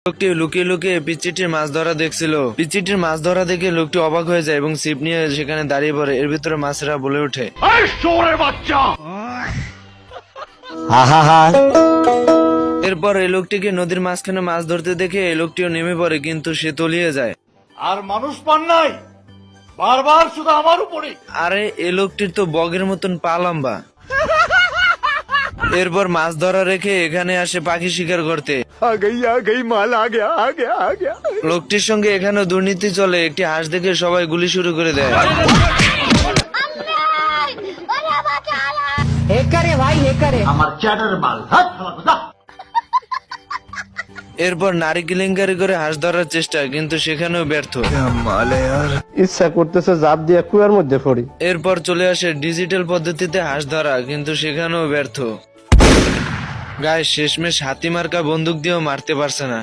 লোকটি লুকিয়ে লুকিয়ে পিচ্চিটির মাছ ধরা দেখছিল। পিচ্চিটির মাছ ধরা দেখে লোকটি অবাক হয়ে যায় এবং ছিপ নিয়ে সেখানে দাঁড়িয়ে পড়ে। এর ভিতরে মাছেরা বলে ওঠে, এরপর এই লোকটিকে নদীর মাঝখানে মাছ ধরতে দেখে এই লোকটিও নেমে পড়ে, কিন্তু সে তলিয়ে যায়। আর মানুষ পান নাই, বারবার শুধু আমার উপরে। আরে এই লোকটির তো বগের মতন পা লম্বা। এরপর মাছ ধরা রেখে এখানে আসে পাখি শিকার করতে। লোকটির সঙ্গে এখানে দুর্নীতি চলে। একটি হাঁস দেখে সবাই গুলি শুরু করে দেয়। আমার চ্যাটার মাল। এরপর নারী কেলেঙ্কারি করে হাঁস ধরার চেষ্টা, কিন্তু সেখানেও ব্যর্থ। ইচ্ছা করতেছে জাপ দিয়ে কুয়ার মধ্যে পড়ি। এরপর চলে আসে ডিজিটাল পদ্ধতিতে হাঁস ধরা, কিন্তু সেখানেও ব্যর্থ। গায়ে শেষমেশ হাতি মার্কা বন্দুক দিয়েও মারতে পারছে না।